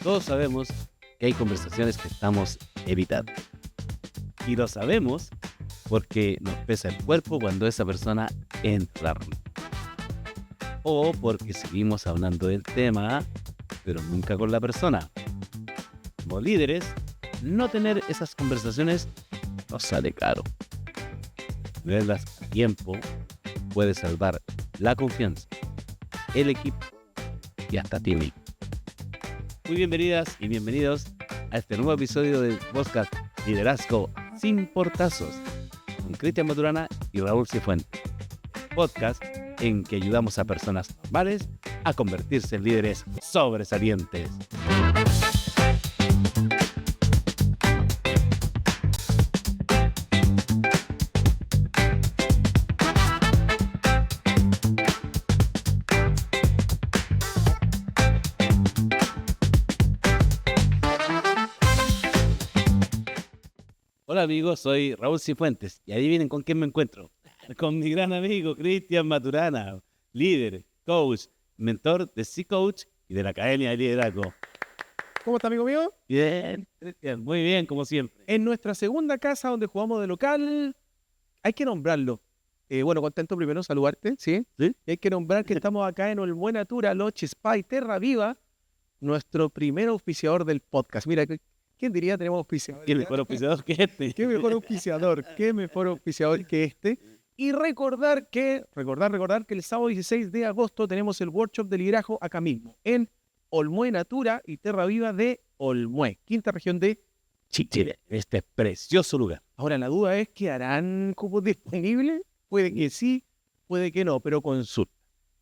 Todos sabemos que hay conversaciones que estamos evitando. Y lo sabemos porque nos pesa el cuerpo cuando esa persona entra a reunión. O porque seguimos hablando del tema, pero nunca con la persona. Como líderes, no tener esas conversaciones nos sale caro. Verlas a tiempo puede salvar la confianza, el equipo y hasta ti mismo. Muy bienvenidas y bienvenidos a este nuevo episodio del podcast Liderazgo sin portazos con Cristian Maturana y Raúl Cifuentes. Podcast en que ayudamos a personas normales a convertirse en líderes sobresalientes. Hola amigos, soy Raúl Cifuentes y adivinen con quién me encuentro. Con mi gran amigo Cristian Maturana, líder, coach, mentor de C-Coach y de la Academia de Liderazgo. ¿Cómo está, amigo mío? Bien, Cristian, muy bien, como siempre. En nuestra segunda casa donde jugamos de local, hay que nombrarlo. Bueno, contento primero saludarte, ¿sí? ¿Sí? Y hay que nombrar que estamos acá en Olmuenatura, Loche Spa y Terra Viva, nuestro primer auspiciador del podcast. Mira, ¿quién diría tenemos auspiciador? ¿Qué mejor auspiciador que este? ¿Qué mejor auspiciador que este? Y recordar que el sábado 16 de agosto tenemos el workshop de liderazgo acá mismo, en Olmuenatura y Terra Viva de Olmué, quinta región de Chile, este precioso lugar. Ahora, la duda es que harán cupos disponibles. Puede que sí, puede que no, pero consulta.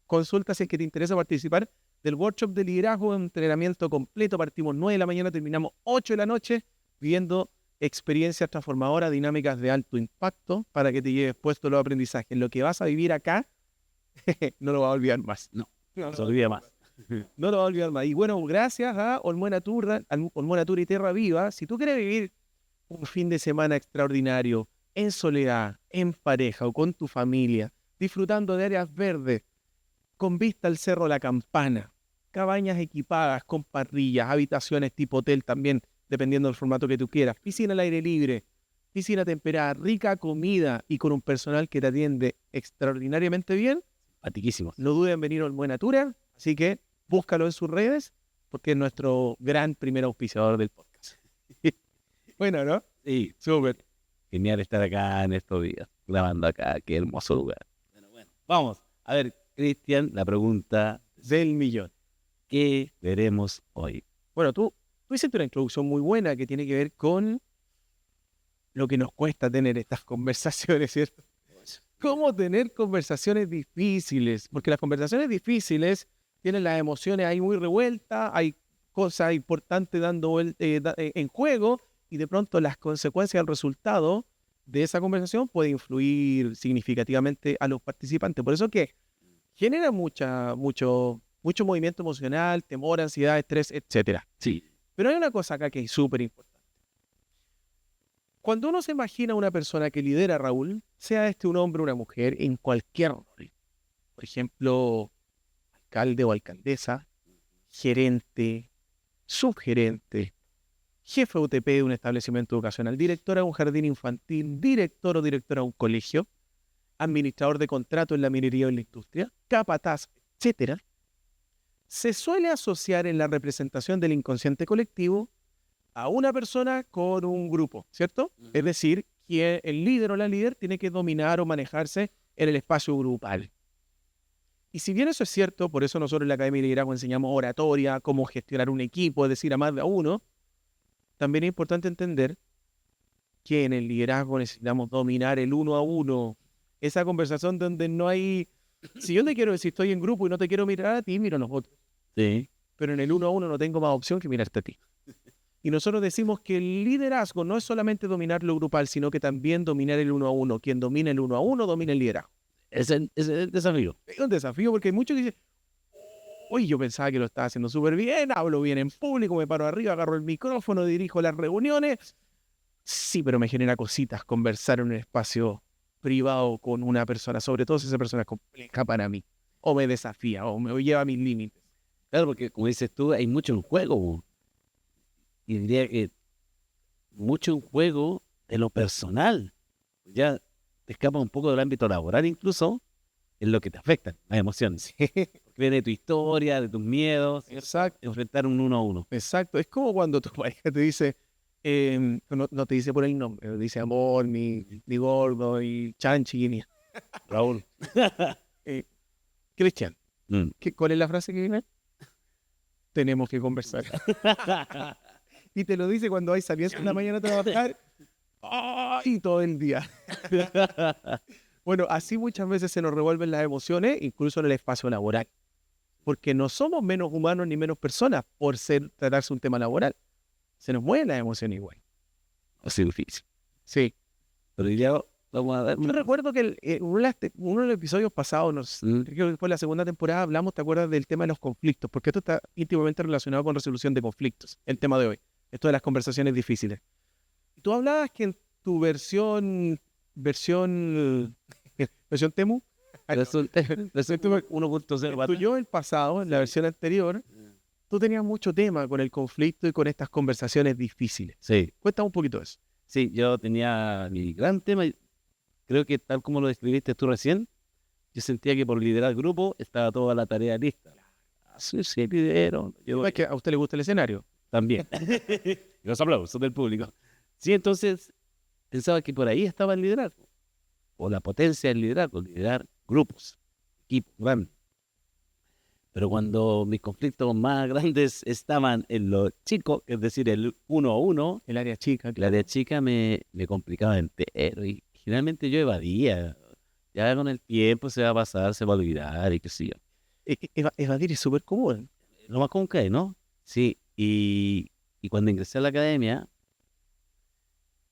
Consulta si es que te interesa participar del workshop de liderazgo, entrenamiento completo. Partimos 9 de la mañana, terminamos 8 de la noche, viviendo experiencias transformadoras, dinámicas de alto impacto, para que te lleves puesto los aprendizajes. Lo que vas a vivir acá, no lo vas a olvidar más. No se olvida más. No lo vas a olvidar más. Y bueno, gracias a Olmuenatura y Terra Viva, si tú quieres vivir un fin de semana extraordinario, en soledad, en pareja o con tu familia, disfrutando de áreas verdes, con vista al Cerro La Campana, cabañas equipadas con parrillas, habitaciones tipo hotel también, dependiendo del formato que tú quieras, piscina al aire libre, piscina temperada, rica comida y con un personal que te atiende extraordinariamente bien, Patiquísimos. no duden en venir a Olmuenatura, así que búscalo en sus redes, porque es nuestro gran primer auspiciador del podcast. Bueno, ¿no? Sí, Súper. genial estar acá en estos días, grabando acá, qué hermoso lugar. Bueno, vamos. A ver, Cristian, la pregunta Del millón. ¿qué veremos hoy? Bueno, tú hiciste una introducción muy buena que tiene que ver con lo que nos cuesta tener estas conversaciones, ¿cierto? ¿Cómo tener conversaciones difíciles? Porque las conversaciones difíciles tienen las emociones ahí muy revueltas, hay cosas importantes en juego y de pronto las consecuencias, el resultado de esa conversación puede influir significativamente a los participantes. Por eso que genera mucho movimiento emocional, temor, ansiedad, estrés, etcétera. Sí. Pero hay una cosa acá que es súper importante. Cuando uno se imagina una persona que lidera, Raúl, sea un hombre o una mujer, en cualquier rol, por ejemplo, alcalde o alcaldesa, gerente, subgerente, jefe UTP de un establecimiento educacional, directora de un jardín infantil, director o directora de un colegio, administrador de contrato en la minería o en la industria, capataz, etcétera, se suele asociar en la representación del inconsciente colectivo a una persona con un grupo, ¿cierto? Uh-huh. Es decir, que el líder o la líder tiene que dominar o manejarse en el espacio grupal. Y si bien eso es cierto, por eso nosotros en la Academia de Liderazgo enseñamos oratoria, cómo gestionar un equipo, es decir, a más de uno, también es importante entender que en el liderazgo necesitamos dominar el uno a uno, esa conversación donde no hay... Si yo te quiero decir, estoy en grupo y no te quiero mirar a ti, miro a los otros. Sí. Pero en el uno a uno no tengo más opción que mirarte a ti. Y nosotros decimos que el liderazgo no es solamente dominar lo grupal, sino que también dominar el uno a uno. Quien domina el uno a uno, domina el liderazgo. Ese es el desafío. Es un desafío porque hay muchos que dicen, oye, yo pensaba que lo estaba haciendo súper bien, hablo bien en público, me paro arriba, agarro el micrófono, dirijo las reuniones. Sí, pero me genera cositas conversar en un espacio privado con una persona, sobre todo si esa persona es compleja para mí, o me desafía, o me lleva a mis límites. Claro, porque como dices tú, hay mucho en juego. y diría que mucho un juego de lo personal. Ya te escapa un poco del ámbito laboral incluso, en lo que te afectan, las emociones. Porque viene de tu historia, de tus miedos, Exacto, enfrentar un uno a uno. exacto. Es como cuando tu pareja te dice, no te dice por el nombre, dice amor, mi gordo, y chanchi, ni Raúl. Cristian. Mm. ¿Cuál es la frase que viene? Tenemos que conversar. Y te lo dice cuando hay saliendo en la mañana a trabajar. ¡Ay! Todo el día. Bueno, así muchas veces se nos revuelven las emociones, incluso en el espacio laboral. Porque no somos menos humanos ni menos personas por tratarse un tema laboral. Se nos mueven las emociones igual. Así difícil. Sí. Pero ya vamos a dar. Yo recuerdo que uno de los episodios pasados, creo que fue la segunda temporada, hablamos, ¿te acuerdas del tema de los conflictos? Porque esto está íntimamente relacionado con resolución de conflictos, el tema de hoy. Esto de las conversaciones difíciles. Tú hablabas que en tu versión Temu, Resulta en 1.0. tu yo el pasado, en la versión anterior, tú tenías mucho tema con el conflicto y con estas conversaciones difíciles. Sí, Cuéntame un poquito de eso. sí, yo tenía mi gran tema. Y creo que tal como lo describiste tú recién, yo sentía que por liderar grupo estaba toda la tarea lista. Sí, sí, lidero. Yo Es que a usted le gusta el escenario. también. Los aplausos del público. Sí, entonces pensaba que por ahí estaba el liderazgo, o la potencia del liderazgo, liderar grupos, equipos grandes. Pero cuando mis conflictos más grandes estaban en lo chico, es decir, el uno a uno, El área chica. la área chica me complicaba entero y generalmente yo evadía. Ya con el tiempo se va a pasar, se va a olvidar y qué sé yo. Evadir es súper común. Lo más común que hay, ¿no? Sí, y cuando ingresé a la academia,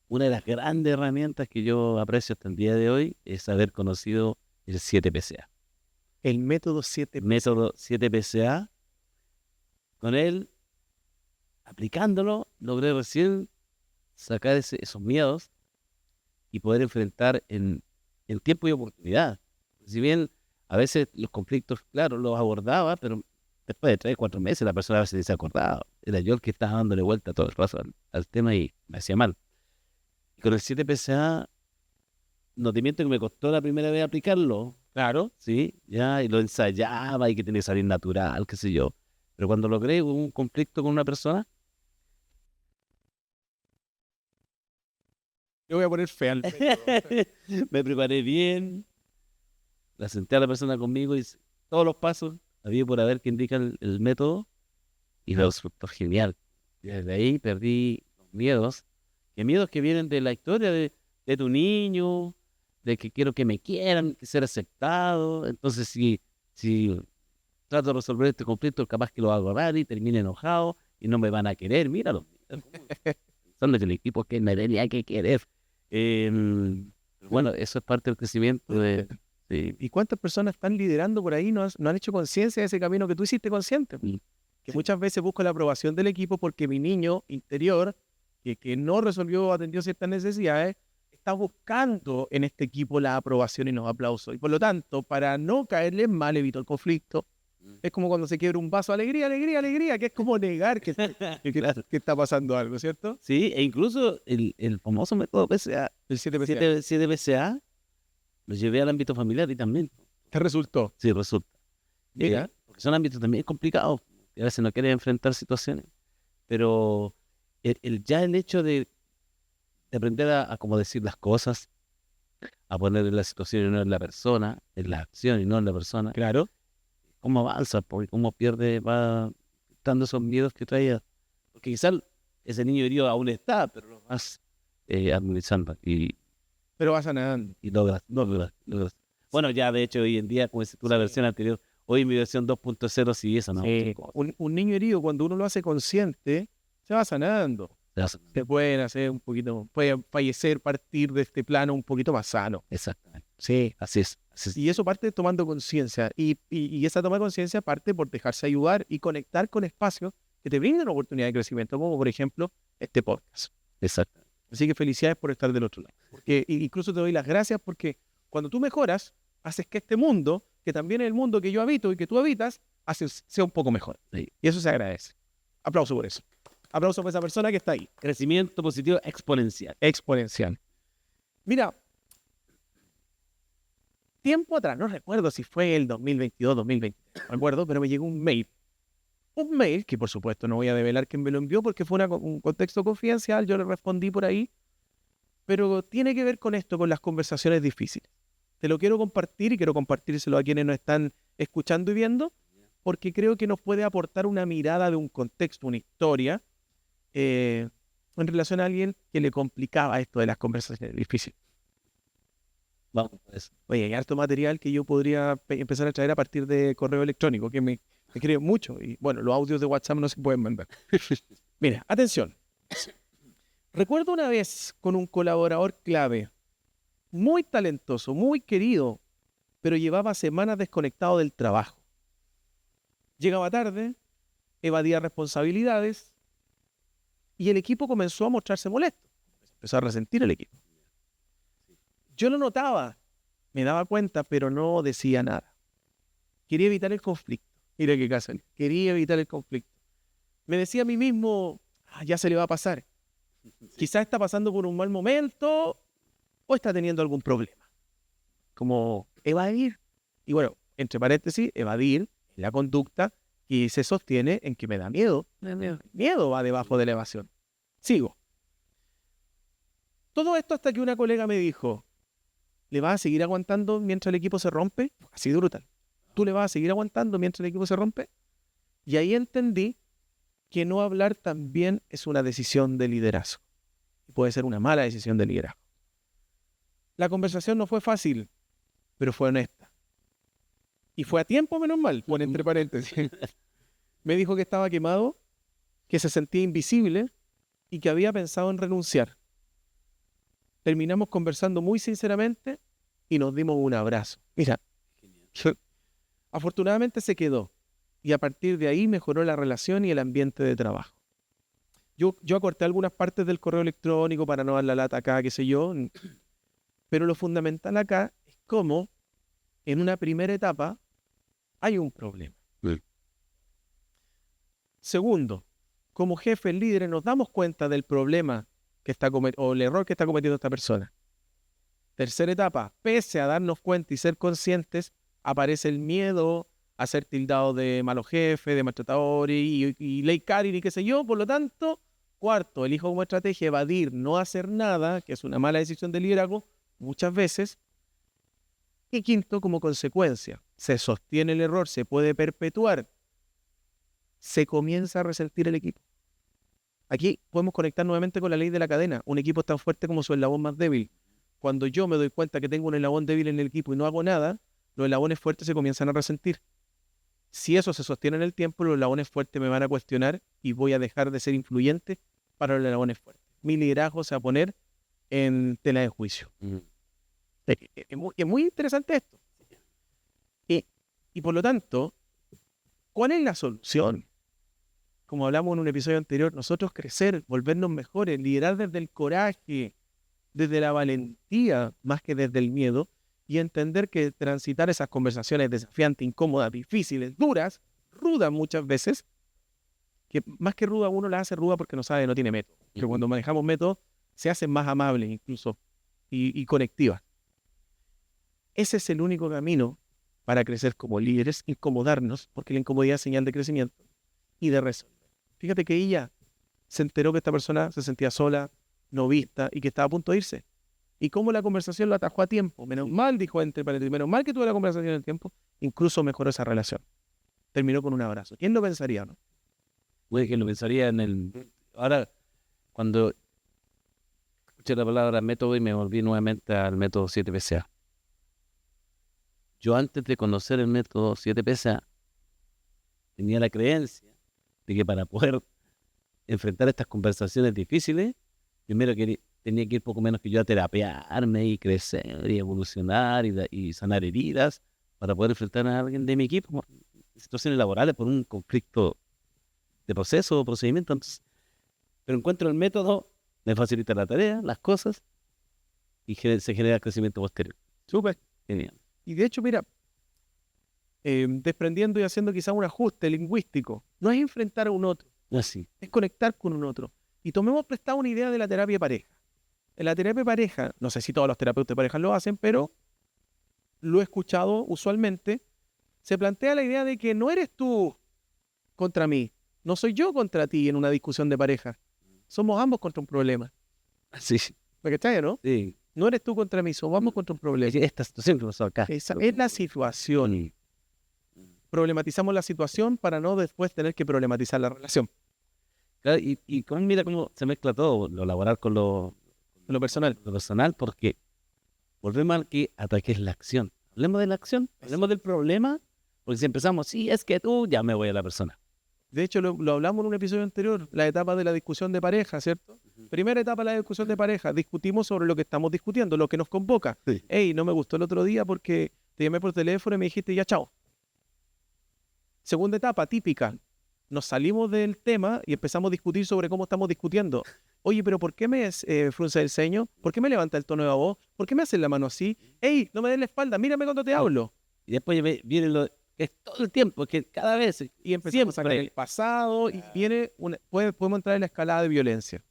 una de las grandes herramientas que yo aprecio hasta el día de hoy es haber conocido el 7PCA. El método 7. Método 7PCA. Con él, aplicándolo, logré recién sacar esos miedos y poder enfrentar en tiempo y oportunidad. Si bien a veces los conflictos, claro, los abordaba, pero después de 3, 4 meses la persona a veces se acordaba. Era yo el que estaba dándole vuelta todo el rato al tema y me hacía mal. Y con el 7PCA, no te miento que me costó la primera vez aplicarlo, claro, sí, ya, y lo ensayaba y que tenía que salir natural, qué sé yo. Pero cuando logré un conflicto con una persona, Yo voy a poner fe al método. me preparé bien, la senté a la persona conmigo y todos los pasos, había por haber que indica el método, y me resultó genial. Y desde ahí perdí los miedos, miedos que vienen de la historia de tu niño, de que quiero que me quieran, que ser aceptado. Entonces, si trato de resolver este conflicto, capaz que lo hago raro y termine enojado y no me van a querer. Míralo. Son los del equipo que me tenía que querer. Bueno, eso es parte del crecimiento sí. ¿Y cuántas personas están liderando por ahí no han hecho conciencia de ese camino que tú hiciste consciente? Que muchas veces busco la aprobación del equipo porque mi niño interior, que no resolvió o atendió ciertas necesidades, está buscando en este equipo la aprobación y los aplausos. Y por lo tanto, para no caerle mal, evito el conflicto. Es como cuando se quiebra un vaso, alegría, alegría, alegría, que es como negar que Claro. que está pasando algo, ¿cierto? Sí, e incluso el famoso método PCA, El 7PCA. 7PCA, lo llevé al ámbito familiar y también, ¿Te resultó? sí, resulta. Mira. Porque son ámbitos también complicados, y a veces no quieren enfrentar situaciones, pero ya el hecho de aprender a cómo decir las cosas, a poner en la situación y no en la persona, en la acción y no en la persona, Claro. cómo avanza, porque cómo pierde, va dando esos miedos que traía. Porque quizás ese niño herido aún está, pero lo vas administrando Pero vas nadando. y logras. Bueno, ya de hecho hoy en día, como dices tú, la versión anterior, hoy mi versión 2.0 sí, eso no. Sí. Un niño herido, cuando uno lo hace consciente, se va sanando. Se pueden hacer un poquito, puede fallecer, partir de este plano un poquito más sano. Exactamente. Sí. Así es. Y eso parte tomando conciencia. Y esa toma de conciencia parte por dejarse ayudar y conectar con espacios que te brinden una oportunidad de crecimiento, como por ejemplo este podcast. Exacto. Así que felicidades por estar del otro lado. Porque incluso te doy las gracias porque cuando tú mejoras, haces que este mundo, que también es el mundo que yo habito y que tú habitas, sea un poco mejor. Sí. Y eso se agradece. Aplauso por eso. Aplauso para esa persona que está ahí. Crecimiento positivo exponencial. Exponencial. Mira, tiempo atrás, no recuerdo si fue el 2022, 2023, no recuerdo, pero me llegó un mail. Un mail que, por supuesto, no voy a develar quién me lo envió porque fue un contexto confidencial, yo le respondí por ahí, pero tiene que ver con esto, con las conversaciones difíciles. Te lo quiero compartir y quiero compartírselo a quienes nos están escuchando y viendo, porque creo que nos puede aportar una mirada de un contexto, una historia, en relación a alguien que le complicaba esto de las conversaciones difíciles. Vamos a eso. Oye, hay harto material que yo podría empezar a traer a partir de correo electrónico, que me creo mucho. Y bueno, los audios de WhatsApp no se pueden mandar. Mira, atención. Recuerdo una vez con un colaborador clave, muy talentoso, muy querido, pero llevaba semanas desconectado del trabajo. Llegaba tarde, evadía responsabilidades y el equipo comenzó a mostrarse molesto. Empezó a resentir el equipo. Yo lo notaba, me daba cuenta, pero no decía nada. Quería evitar el conflicto. Mira qué caso. Quería evitar el conflicto. Me decía a mí mismo, ya se le va a pasar. Quizás está pasando por un mal momento o está teniendo algún problema. Como evadir. Y bueno, entre paréntesis, evadir es la conducta que se sostiene en que me da miedo. Miedo va debajo de la evasión. Sigo. Todo esto hasta que una colega me dijo, ¿le vas a seguir aguantando mientras el equipo se rompe? Así de brutal. ¿Tú le vas a seguir aguantando mientras el equipo se rompe? Y ahí entendí que no hablar también es una decisión de liderazgo. Y puede ser una mala decisión de liderazgo. La conversación no fue fácil, pero fue honesta. Y fue a tiempo, menos mal, bueno, entre paréntesis. Me dijo que estaba quemado, que se sentía invisible y que había pensado en renunciar. Terminamos conversando muy sinceramente y nos dimos un abrazo. Mira, afortunadamente se quedó y a partir de ahí mejoró la relación y el ambiente de trabajo. Yo acorté algunas partes del correo electrónico para no dar la lata acá, qué sé yo, pero lo fundamental acá es cómo en una primera etapa hay un problema. Sí. Segundo, como jefes líderes nos damos cuenta del problema que está o el error que está cometiendo esta persona. Tercera etapa, pese a darnos cuenta y ser conscientes, aparece el miedo a ser tildado de malo jefe, de maltratador y ley Karin y qué sé yo. Por lo tanto, cuarto, elijo como estrategia evadir, no hacer nada, que es una mala decisión de liderazgo, muchas veces. Y quinto, como consecuencia, se sostiene el error, se puede perpetuar, se comienza a resentir el equipo. Aquí podemos conectar nuevamente con la ley de la cadena. Un equipo es tan fuerte como su eslabón más débil. Cuando yo me doy cuenta que tengo un eslabón débil en el equipo y no hago nada, los eslabones fuertes se comienzan a resentir. Si eso se sostiene en el tiempo, los eslabones fuertes me van a cuestionar y voy a dejar de ser influyente para los eslabones fuertes. Mi liderazgo se va a poner en tela de juicio. Es muy interesante esto. Y por lo tanto, ¿cuál es la solución? Como hablamos en un episodio anterior, nosotros crecer, volvernos mejores, liderar desde el coraje, desde la valentía, más que desde el miedo, y entender que transitar esas conversaciones desafiantes, incómodas, difíciles, duras, rudas muchas veces, que más que ruda uno las hace ruda porque no sabe, no tiene método. Pero cuando manejamos métodos, se hacen más amables incluso y conectivas. Ese es el único camino para crecer como líderes, incomodarnos, porque la incomodidad es señal de crecimiento y de resolver. Fíjate que ella se enteró que esta persona se sentía sola, no vista y que estaba a punto de irse. Y cómo la conversación lo atajó a tiempo. Menos mal, dijo entre paréntesis, menos mal que tuvo la conversación en tiempo, incluso mejoró esa relación. Terminó con un abrazo. ¿Quién lo pensaría, no? Puede que lo pensaría en el... Ahora, cuando escuché la palabra método y me volví nuevamente al método 7PCA. Yo antes de conocer el método 7PCA tenía la creencia de que para poder enfrentar estas conversaciones difíciles, primero tenía que ir poco menos que yo a terapiarme y crecer y evolucionar y sanar heridas para poder enfrentar a alguien de mi equipo en situaciones laborales por un conflicto de proceso o procedimiento. Entonces, pero encuentro el método, me facilita la tarea, las cosas y se genera crecimiento posterior. Súper. Genial. Y de hecho, mira, desprendiendo y haciendo quizás un ajuste lingüístico, no es enfrentar a un otro, Así. es conectar con un otro. Y tomemos prestado una idea de la terapia de pareja. En la terapia de pareja, no sé si todos los terapeutas de pareja lo hacen, pero lo he escuchado usualmente, se plantea la idea de que no eres tú contra mí, no soy yo contra ti en una discusión de pareja. Somos ambos contra un problema. Sí, ¿Me cachai, no? sí. No eres tú contra mí, somos ambos contra un problema. Esta situación que pasó acá. Esa es la situación. Problematizamos la situación para no después tener que problematizar la relación. Claro, y mira cómo se mezcla todo, lo laboral con En lo personal. lo personal, porque volvemos al que ataque es la acción. Hablemos de la acción, hablemos del problema, porque si empezamos, sí, es que tú, ya me voy a la persona. De hecho, lo hablamos en un episodio anterior, la etapa de la discusión de pareja, ¿cierto? Primera etapa de la discusión de pareja, discutimos sobre lo que estamos discutiendo, lo que nos convoca. Sí. Hey, no me gustó el otro día porque te llamé por teléfono y me dijiste ya, chao. Segunda etapa, típica. Nos salimos del tema y empezamos a discutir sobre cómo estamos discutiendo. Oye, pero ¿por qué me frunce el ceño? ¿Por qué me levanta el tono de voz? ¿Por qué me haces la mano así? Hey, no me des la espalda, mírame cuando te hablo. Y después viene lo que es todo el tiempo, que cada vez, Y empezamos a sacar siempre. el pasado y viene podemos entrar en la escalada de violencia.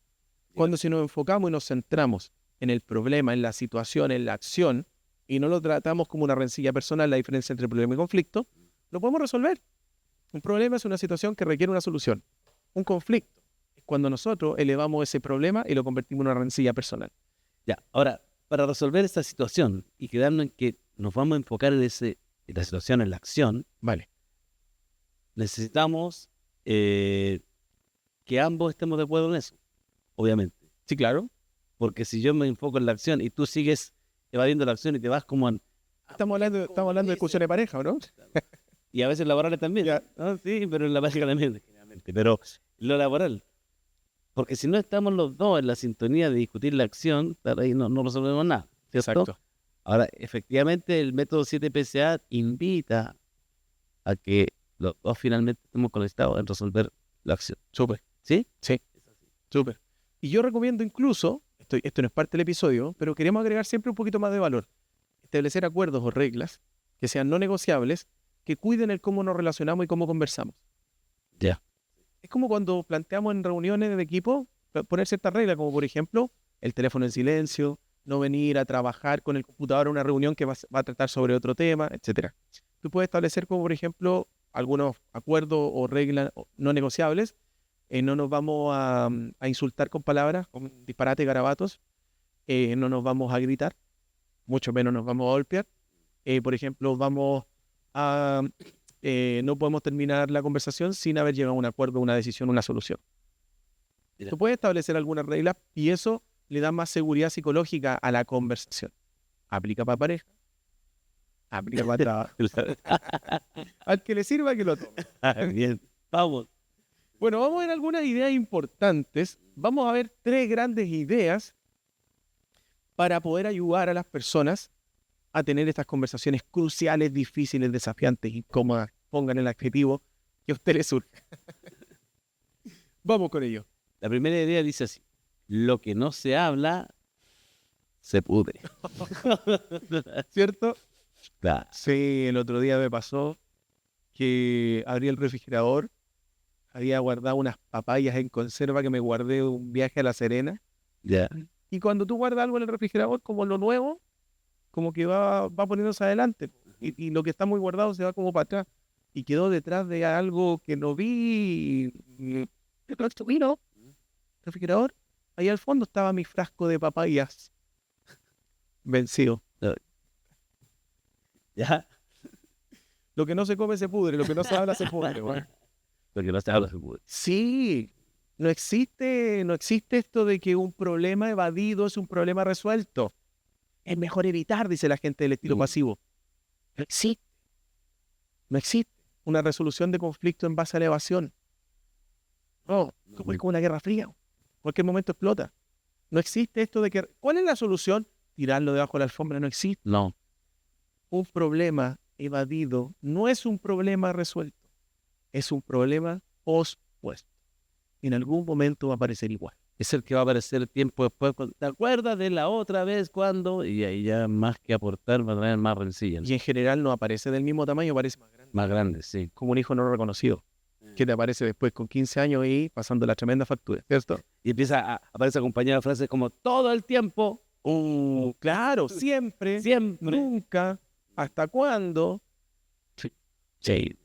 Cuando si nos enfocamos y nos centramos en el problema, en la situación, en la acción, y no lo tratamos como una rencilla personal, la diferencia entre problema y conflicto, lo podemos resolver. Un problema es una situación que requiere una solución. Un conflicto es cuando nosotros elevamos ese problema y lo convertimos en una rencilla personal. Ya, ahora, para resolver esta situación y quedarnos en que nos vamos a enfocar en la situación, en la acción, Vale. necesitamos que ambos estemos de acuerdo en eso, obviamente. Sí, claro. Porque si yo me enfoco en la acción y tú sigues evadiendo la acción y te vas como Estamos hablando de discusión de pareja, ¿o no? y a veces laborales también. Ya. Ah, sí, pero en la básica también, generalmente. Pero lo laboral. Porque si no estamos los dos en la sintonía de discutir la acción, tal ahí no resolvemos nada. ¿Cierto? Exacto. Ahora, efectivamente, el método 7PCA invita a que los dos finalmente estemos conectados en resolver la acción. Súper. ¿Sí? Sí. Súper. Y yo recomiendo incluso, esto no es parte del episodio, pero queremos agregar siempre un poquito más de valor. Establecer acuerdos o reglas que sean no negociables, que cuiden el cómo nos relacionamos y cómo conversamos. Ya. Es como cuando planteamos en reuniones de equipo poner ciertas reglas, como por ejemplo, el teléfono en silencio, no venir a trabajar con el computador a una reunión que va a tratar sobre otro tema, etc. Tú puedes establecer como por ejemplo algunos acuerdos o reglas no negociables. No nos vamos a insultar con palabras, con disparates, garabatos. No nos vamos a gritar, mucho menos nos vamos a golpear. Por ejemplo, no podemos terminar la conversación sin haber llegado a un acuerdo, una decisión, una solución. Mira. Tú puedes establecer algunas reglas y eso le da más seguridad psicológica a la conversación. Aplica para pareja, aplica para trabajo. Al que le sirva, que lo tome. Bien. Vamos. Bueno, vamos a ver algunas ideas importantes. Vamos a ver 3 grandes ideas para poder ayudar a las personas a tener estas conversaciones cruciales, difíciles, desafiantes, incómodas. Pongan el adjetivo que a usted le surja. Vamos con ello. La primera idea dice así: lo que no se habla, se pudre. ¿Cierto? Claro. Sí, el otro día me pasó que abrí el refrigerador, había guardado unas papayas en conserva que me guardé de un viaje a La Serena. Ya. Y cuando tú guardas algo en el refrigerador, como lo nuevo, como que va poniéndose adelante. Y lo que está muy guardado se va como para atrás. Y quedó detrás de algo que no vi. Refrigerador. Ahí al fondo estaba mi frasco de papayas vencido. Ya. Lo que no se come se pudre, lo que no se habla se pudre. Bueno. Lo que no se habla, se pudre. Sí, no existe esto de que un problema evadido es un problema resuelto. Es mejor evitar, dice la gente del estilo pasivo. No existe. No existe una resolución de conflicto en base a la evasión. No, como es como una guerra fría. En cualquier momento explota. No existe esto de que... ¿Cuál es la solución? Tirarlo debajo de la alfombra. No existe. No. Un problema evadido no es un problema resuelto. Es un problema pospuesto. En algún momento va a aparecer igual. Es el que va a aparecer tiempo después. ¿Te acuerdas de la otra vez cuando? Y ahí ya más que aportar va a traer más rencillas. Y en general no aparece del mismo tamaño, aparece más grande. Más grandes, sí. Como un hijo no reconocido. que te aparece después con 15 años y pasando la tremenda factura, ¿cierto? Y aparece acompañada de frases como todo el tiempo, Claro, siempre, siempre. nunca, ¿hasta cuándo? Sí.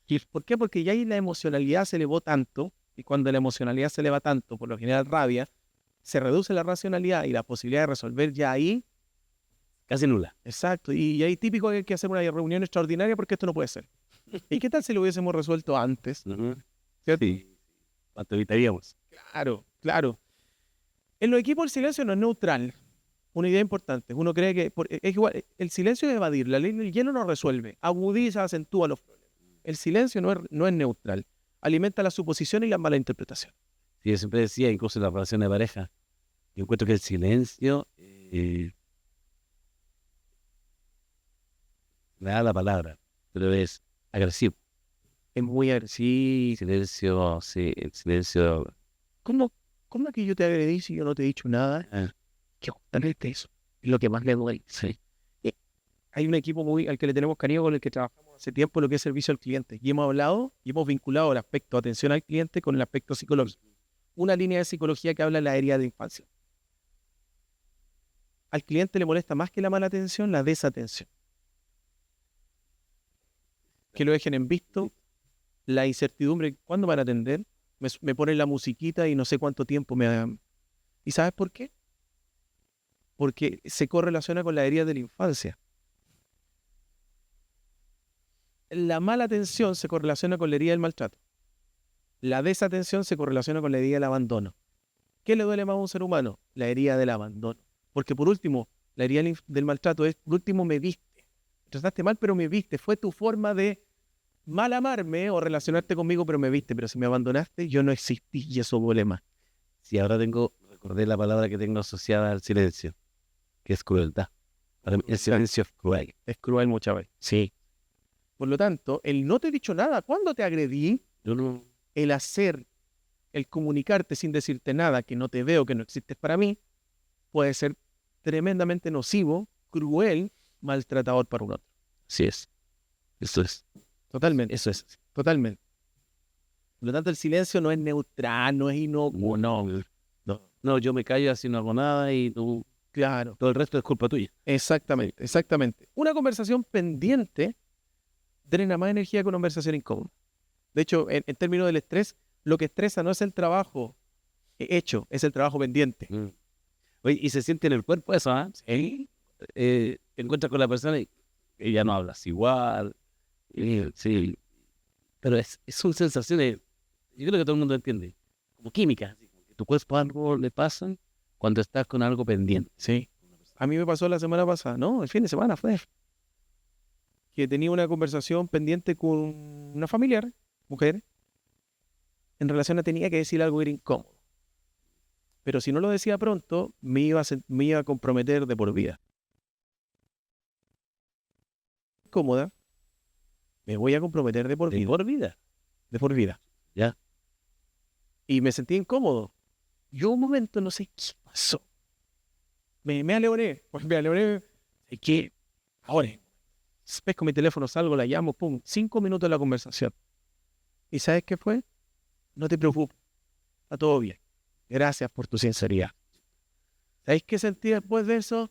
¿Y por qué? Porque ya ahí la emocionalidad se elevó tanto, y cuando la emocionalidad se eleva tanto, por lo general rabia, se reduce la racionalidad y la posibilidad de resolver ya ahí. Casi nula. Exacto, y ahí típico que hay que hacer una reunión extraordinaria porque esto no puede ser. ¿Y qué tal si lo hubiésemos resuelto antes? ¿Cierto? Sí. ¿Cuánto evitaríamos? Claro, claro. En los equipos el silencio no es neutral. Una idea importante. Uno cree que es igual, el silencio es evadir, la ley del hielo no resuelve, agudiza, acentúa los problemas. El silencio no es neutral, alimenta la suposición y la mala interpretación. Sí, yo siempre decía, incluso en la relación de pareja, yo encuentro que el silencio, me da la palabra, pero es agresivo. Es muy agresivo. Silencio, sí, el silencio. ¿Cómo, cómo es que yo te agredí si yo no te he dicho nada? ah, Que justamente eso es lo que más me duele. sí. Hay un equipo al que le tenemos cariño, con el que trabajamos hace tiempo, lo que es servicio al cliente. Y hemos hablado y hemos vinculado el aspecto atención al cliente con el aspecto psicológico. Una línea de psicología que habla de la herida de infancia. Al cliente le molesta más que la mala atención, la desatención. Que lo dejen en visto, la incertidumbre, ¿cuándo van a atender? Me ponen la musiquita y no sé cuánto tiempo me dan. ¿Y sabes por qué? Porque se correlaciona con la herida de la infancia. La mala atención se correlaciona con la herida del maltrato. La desatención se correlaciona con la herida del abandono. ¿Qué le duele más a un ser humano? La herida del abandono. Porque por último, la herida del maltrato es, por último, me viste. Me trataste mal, pero me viste. Fue tu forma de mal amarme o relacionarte conmigo, pero me viste. Pero si me abandonaste, yo no existí y eso duele más. Sí, ahora recordé la palabra que tengo asociada al silencio, que es crueldad. Para mí, el silencio es cruel. Es cruel muchas veces. Sí. Por lo tanto, el no te he dicho nada, ¿cuándo te agredí? Yo no, El hacer, el comunicarte sin decirte nada, que no te veo, que no existes para mí, puede ser tremendamente nocivo, cruel, maltratador para un otro. sí es. Eso es. Totalmente, Eso es. totalmente. Por lo tanto, el silencio no es neutral, no es inocuo, no. No, yo me callo así no hago nada y tú, Claro, todo el resto es culpa tuya. exactamente, exactamente. Una conversación pendiente drena más energía que una conversación incómoda. De hecho, en términos del estrés, lo que estresa no es el trabajo hecho, es el trabajo pendiente. Oye, y se siente en el cuerpo eso, ¿ah? ¿Sí? Te encuentras con la persona y ya no hablas igual. Sí, pero son sensaciones, yo creo que todo el mundo entiende, como química, así como que tu cuerpo algo le pasa cuando estás con algo pendiente. Sí. A mí me pasó la semana pasada, no, el fin de semana fue, que tenía una conversación pendiente con una familiar, mujer, en relación a tenía que decir algo que era incómodo. Pero si no lo decía pronto, me iba a comprometer de por vida. Cómoda, me voy a comprometer de por De vida, por vida. de por vida. Ya. Y me sentí incómodo. Yo un momento no sé qué pasó. Me aleoné, pues me aleoné. ¿De qué? Ahora, pesco mi teléfono, salgo, la llamo, pum, 5 minutos de la conversación. ¿Y sabes qué fue? No te preocupes, está todo bien. Gracias por tu sinceridad. ¿Sabéis qué sentí después de eso?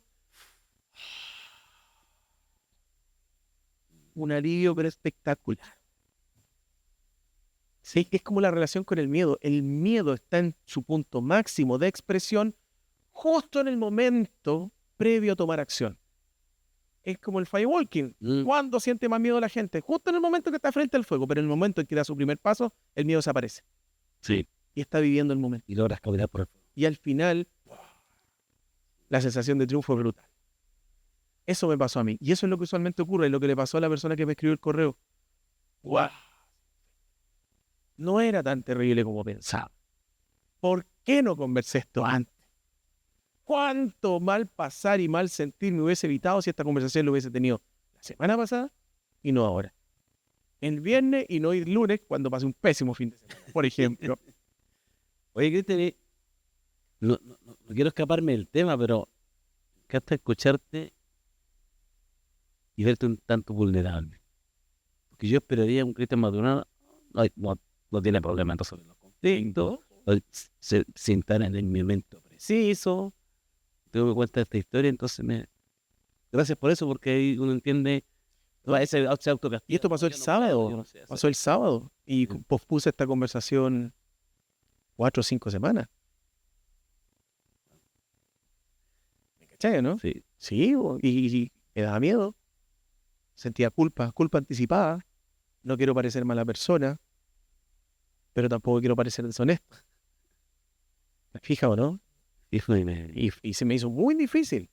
Un alivio, pero espectacular. Sí, es como la relación con el miedo. El miedo está en su punto máximo de expresión justo en el momento previo a tomar acción. Es como el firewalking. ¿Cuándo siente más miedo la gente? Justo en el momento que está frente al fuego, pero en el momento en que da su primer paso, el miedo desaparece. Sí. Y está viviendo el momento. Y logras caminar por el fuego. Y al final, la sensación de triunfo es brutal. Eso me pasó a mí. Y eso es lo que usualmente ocurre, lo que le pasó a la persona que me escribió el correo. ¡Wow! No era tan terrible como pensaba. ¿Por qué no conversé esto antes? ¿Cuánto mal pasar y mal sentir me hubiese evitado si esta conversación lo hubiese tenido la semana pasada y no ahora? El viernes y no el lunes cuando pasé un pésimo fin de semana, por ejemplo. Oye, Cristian, no quiero escaparme del tema, pero me encanta escucharte y verte un tanto vulnerable. Porque yo esperaría un Cristian Maldonado no tiene problema en resolver los conflictos, sin estar en el momento preciso. Tengo que cuenta esta historia, entonces gracias por eso, porque ahí uno entiende, ese autocastigo. Y esto pasó el sábado, pasó el sábado, y pospuse esta conversación 4 o 5 semanas. ¿Me cachai, no? Sí. Sí, y me daba miedo. Sentía culpa anticipada. No quiero parecer mala persona, pero tampoco quiero parecer deshonesto. ¿Me fijas o no? Y se me hizo muy difícil,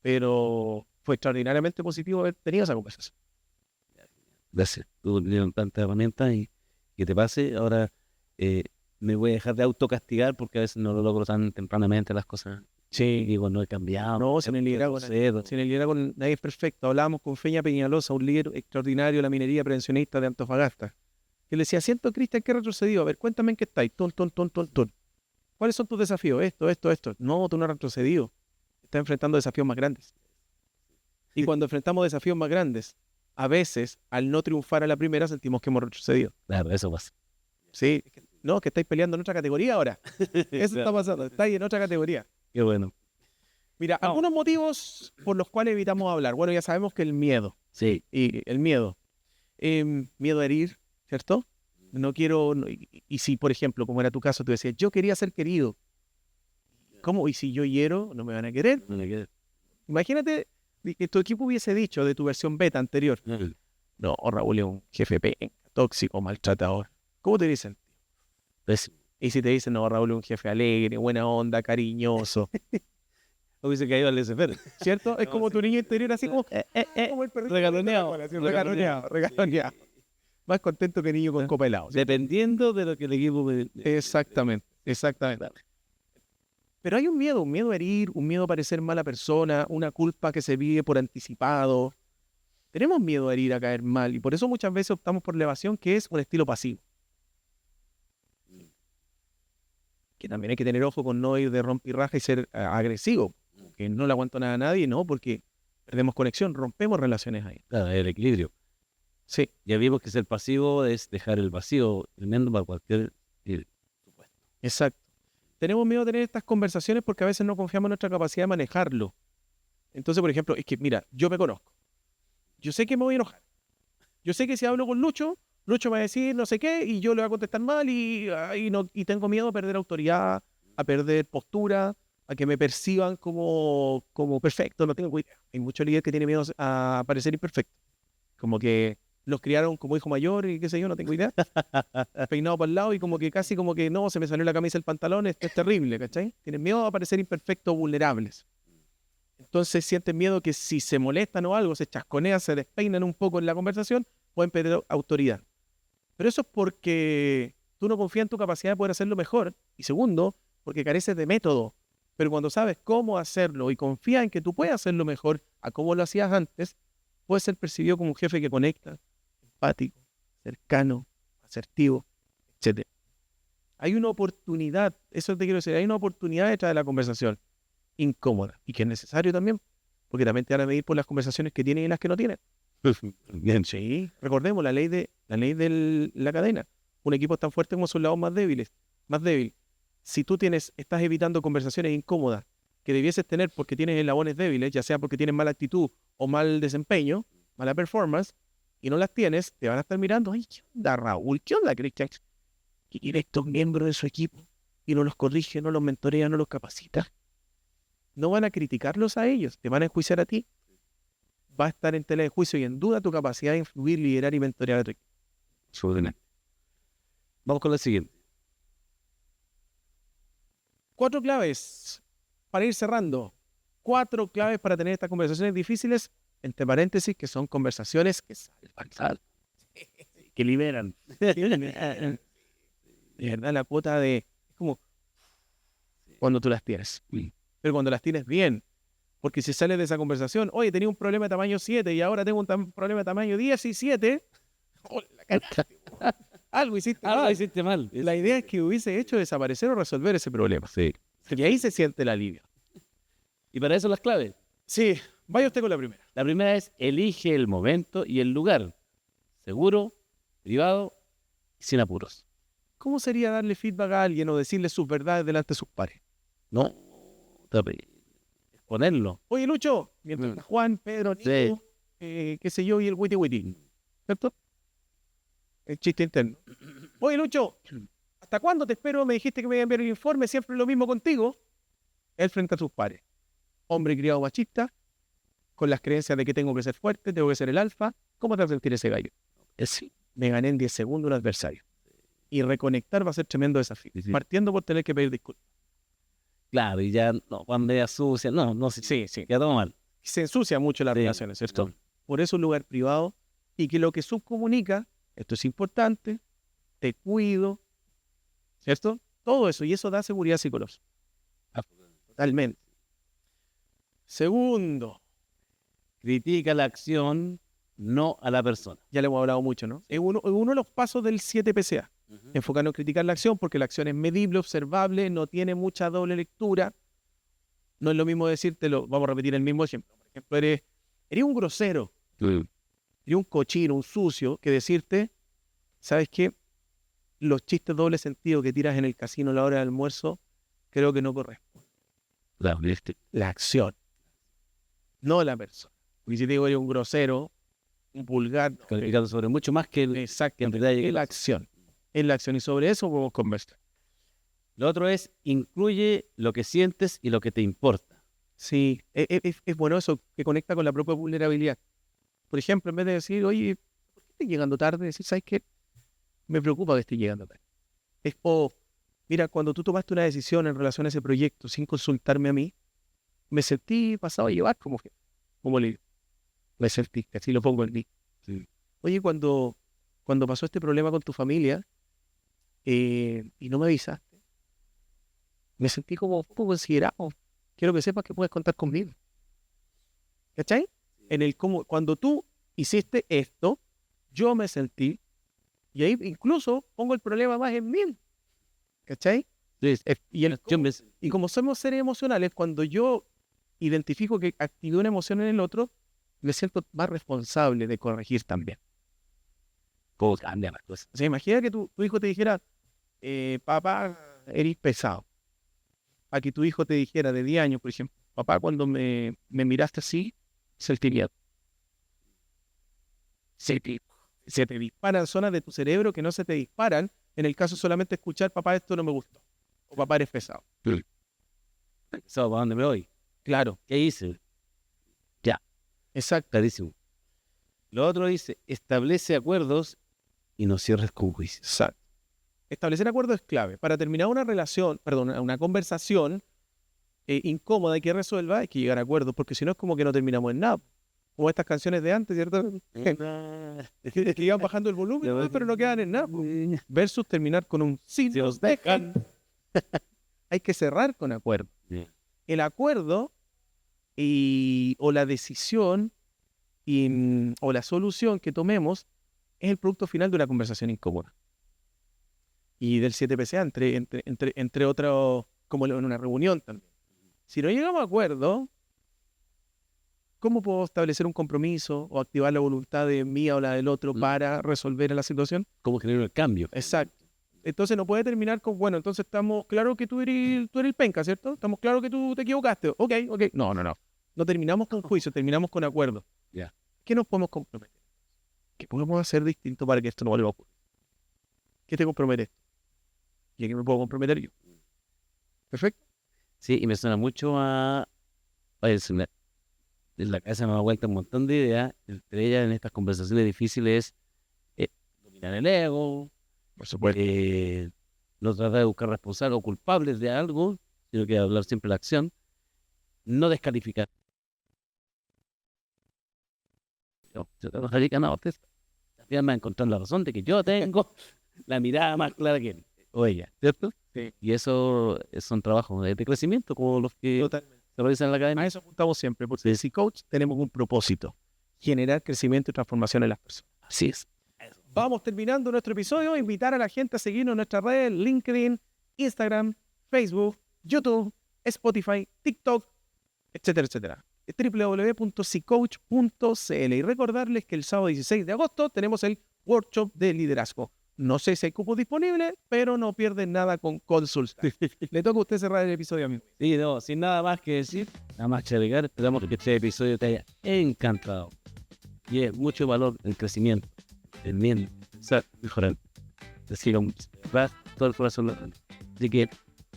pero fue extraordinariamente positivo haber tenido esa conversación. Gracias. Tú tienes tantas herramientas y que te pase. Ahora me voy a dejar de autocastigar porque a veces no lo logro tan tempranamente las cosas. Sí. Digo, no he cambiado. No, sin el liderazgo nadie es perfecto. Hablábamos con Feña Peñalosa, un líder extraordinario de la minería prevencionista de Antofagasta, que le decía, siento, Cristian, que he retrocedido. A ver, cuéntame en qué estáis. Ton. ¿Cuáles son tus desafíos? Esto. No, tú no has retrocedido. Estás enfrentando desafíos más grandes. Y cuando enfrentamos desafíos más grandes, a veces, al no triunfar a la primera, sentimos que hemos retrocedido. Claro, eso pasa. Sí. No, que estáis peleando en otra categoría ahora. Eso está pasando. Estáis en otra categoría. Qué bueno. Mira, algunos motivos por los cuales evitamos hablar. Bueno, ya sabemos que el miedo. Sí. Y el miedo. Miedo a herir, ¿cierto? No quiero... y si, por ejemplo, como era tu caso, tú decías, yo quería ser querido. ¿Cómo? Y si yo hiero, no me van a querer. Imagínate que tu equipo hubiese dicho de tu versión beta anterior. No, Raúl es un jefe tóxico, maltratador. ¿Cómo te dicen? Pésimo. Y si te dicen, no, Raúl es un jefe alegre, buena onda, cariñoso. Hubiese caído al desespero. ¿Cierto? Es como tu niño interior, así como el perrito. Regaloneado. Más contento que niño con copa helado. Dependiendo de lo que el equipo me... Exactamente. Pero hay un miedo a herir, un miedo a parecer mala persona, una culpa que se vive por anticipado. Tenemos miedo a herir, a caer mal, y por eso muchas veces optamos por la evasión, que es un estilo pasivo. Que también hay que tener ojo con no ir de rompirraja y ser agresivo, que no le aguanto nada a nadie, no, porque perdemos conexión, rompemos relaciones ahí. Claro, el equilibrio. Sí. Ya vimos que ser pasivo es dejar el vacío tremendo para cualquier supuesto. Exacto. Tenemos miedo a tener estas conversaciones porque a veces no confiamos en nuestra capacidad de manejarlo. Entonces, por ejemplo, es que, mira, yo me conozco. Yo sé que me voy a enojar. Yo sé que si hablo con Lucho me va a decir no sé qué y yo le voy a contestar mal y tengo miedo a perder autoridad, a perder postura, a que me perciban como perfecto, no tengo idea. Hay muchos líderes que tienen miedo a parecer imperfecto. Como que los criaron como hijo mayor y qué sé yo, no tengo idea. Peinado para el lado y como que casi como que no, se me salió la camisa del pantalón, esto es terrible, ¿cachai? Tienen miedo a parecer imperfectos o vulnerables. Entonces sienten miedo que si se molestan o algo, se chasconean, se despeinan un poco en la conversación, pueden perder autoridad. Pero eso es porque tú no confías en tu capacidad de poder hacerlo mejor. Y segundo, porque careces de método. Pero cuando sabes cómo hacerlo y confías en que tú puedes hacerlo mejor a cómo lo hacías antes, puedes ser percibido como un jefe que conecta, empático, cercano, asertivo, etc. Hay una oportunidad, eso te quiero decir, hay una oportunidad detrás de la conversación incómoda y que es necesario también, porque también te van a medir por las conversaciones que tienen y las que no tienen. Bien. Sí, recordemos la ley de la cadena. Un equipo es tan fuerte como sus lados más débil. Si tú estás evitando conversaciones incómodas que debieses tener porque tienes eslabones débiles, ya sea porque tienes mala actitud o mal desempeño, mala performance, y no las tienes, te van a estar mirando, ay, ¿qué onda, Raúl? ¿Qué onda, Cristian? ¿Qué quiere estos miembros de su equipo? Y no los corrige, no los mentorea, no los capacita. No van a criticarlos a ellos, te van a enjuiciar a ti. Va a estar en tela de juicio y en duda tu capacidad de influir, liderar y mentorear a tu equipo. Vamos con la siguiente. 4 claves para ir cerrando. 4 claves para tener estas conversaciones difíciles, entre paréntesis, que son conversaciones que salvan, que liberan. De verdad, la cuota de... Es como cuando tú las tienes. Pero cuando las tienes bien. Porque si sales de esa conversación, oye, tenía un problema de tamaño 7 y ahora tengo un problema de tamaño 17. Algo hiciste mal. Hiciste mal. La idea es que hubiese hecho desaparecer o resolver ese problema. Sí. Y ahí se siente el alivio. Y para eso las claves. Sí, vaya usted con la primera. La primera es elige el momento y el lugar. Seguro, privado y sin apuros. ¿Cómo sería darle feedback a alguien o decirle sus verdades delante de sus pares? No, exponerlo. Oye, Lucho, mientras está Juan, Pedro, Nico, qué sé yo, y el witty witty, ¿cierto? El chiste interno. Oye, Lucho, ¿hasta cuándo te espero? Me dijiste que me iba a enviar el informe, siempre lo mismo contigo. Él frente a sus pares. Hombre criado machista, con las creencias de que tengo que ser fuerte, tengo que ser el alfa. ¿Cómo te va a sentir ese gallo? Sí. Me gané en 10 segundos un adversario. Y reconectar va a ser tremendo desafío. Sí. Partiendo por tener que pedir disculpas. Claro, y ya no, cuando ella sucia, no, Sí. ya todo mal. Se ensucia mucho las Sí. relaciones, ¿cierto? Sí. Por eso un lugar privado y que lo que subcomunica, esto es importante, te cuido, ¿cierto? Todo eso, y eso da seguridad psicológica. Totalmente. Segundo, Critica la acción, no a la persona. ya le hemos hablado mucho, ¿no? Es uno de los pasos del 7 PCA. Enfocarnos en criticar la acción porque la acción es medible, observable, no tiene mucha doble lectura. No es lo mismo decírtelo, vamos a repetir el mismo ejemplo. Por ejemplo, eres un grosero, eres un cochino, un sucio, que decirte, ¿sabes qué? Los chistes doble sentido que tiras en el casino a la hora del almuerzo, creo que no corresponde. La acción, no la persona. Porque si te digo eres un grosero, un vulgar, Calificando sobre mucho más que exacto, en realidad es la acción. Es la acción y sobre eso podemos conversar. Lo otro es, incluye lo que sientes y lo que te importa. Sí, es bueno eso, que conecta con la propia vulnerabilidad. Por ejemplo, en vez de decir, oye, ¿por qué estoy llegando tarde? Decir, ¿sabes qué? Me preocupa que estoy llegando tarde. Mira, cuando tú tomaste una decisión en relación a ese proyecto sin consultarme a mí, me sentí pasado a llevar como le digo. Me sentí, así lo pongo en mí. Sí. Oye, cuando pasó este problema con tu familia y no me avisaste, me sentí como un poco considerado. Quiero que sepas que puedes contar conmigo. ¿Cachai? Cuando tú hiciste esto, yo me sentí, y ahí incluso pongo el problema más en mí. ¿Cachai? Sí, Y como somos seres emocionales, cuando yo identifico que activé una emoción en el otro, me siento más responsable de corregir también. ¿Cómo cambian las cosas? O sea, imagina que tu hijo te dijera, papá, eres pesado. A que tu hijo te dijera de 10 años, por ejemplo, papá, cuando me miraste así, sentí miedo. Se te disparan zonas de tu cerebro que no se te disparan en el caso solamente escuchar, papá, esto no me gustó. O papá, eres pesado. ¿Para dónde me voy? Claro. ¿Qué hice? Exacto. Clarísimo. Lo otro dice, establece acuerdos y no cierres con juicios. Exacto. Establecer acuerdos es clave. Para terminar una conversación incómoda y que resuelva, hay que llegar a acuerdos, porque si no es como que no terminamos en nada. Como estas canciones de antes, ¿cierto? que iban bajando el volumen, pero no quedan en nada. Versus terminar con un si os dejan. Hay que cerrar con acuerdo. El acuerdo o la decisión o la solución que tomemos es el producto final de una conversación incómoda. Y del 7PCA, entre otros, como en una reunión también. Si no llegamos a acuerdo, ¿cómo puedo establecer un compromiso o activar la voluntad de mía o la del otro para resolver la situación? ¿Cómo generar el cambio? Exacto. Entonces no puede terminar con, bueno, entonces estamos claros que tú eres el penca, ¿cierto? Estamos claros que tú te equivocaste. Ok. No. No terminamos con juicio, terminamos con acuerdo. Ya. ¿Qué nos podemos comprometer? ¿Qué podemos hacer distinto para que esto no vuelva a ocurrir? ¿Qué te comprometes? ¿Y a qué me puedo comprometer yo? Perfecto. Sí, y me suena mucho a... Oye, en la cabeza me da vuelta un montón de ideas. Entre ellas, en estas conversaciones difíciles, dominar el ego, Por supuesto. no tratar de buscar responsables o culpables de algo, sino que hablar siempre de la acción. No descalificar. Yo tengo que ganado usted. Al final me va a encontrar la razón de que yo tengo la mirada más clara que él o ella, ¿cierto? Sí. Y eso son trabajos de crecimiento como los que Totalmente. se realizan en la academia. A eso apuntamos siempre, porque en C-Coach tenemos un propósito: generar crecimiento y transformación en las personas. Así es. Vamos terminando nuestro episodio. Invitar a la gente a seguirnos en nuestras redes: LinkedIn, Instagram, Facebook, YouTube, Spotify, TikTok, etcétera, etcétera. www.ccoach.cl. Y recordarles que el sábado 16 de agosto tenemos el workshop de liderazgo. No sé si hay cupos disponibles, pero no pierden nada con consulta. Le toca a usted cerrar el episodio, amigo. Sí, no, sin nada más que decir, nada más que agregar, esperamos que este episodio te haya encantado. Y es mucho valor el crecimiento, el bien, ser mejorando. Decir, va todo el corazón. Así que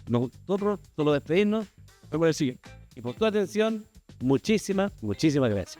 nosotros solo despedirnos, Vamos al siguiente. y por tu atención, muchísimas gracias.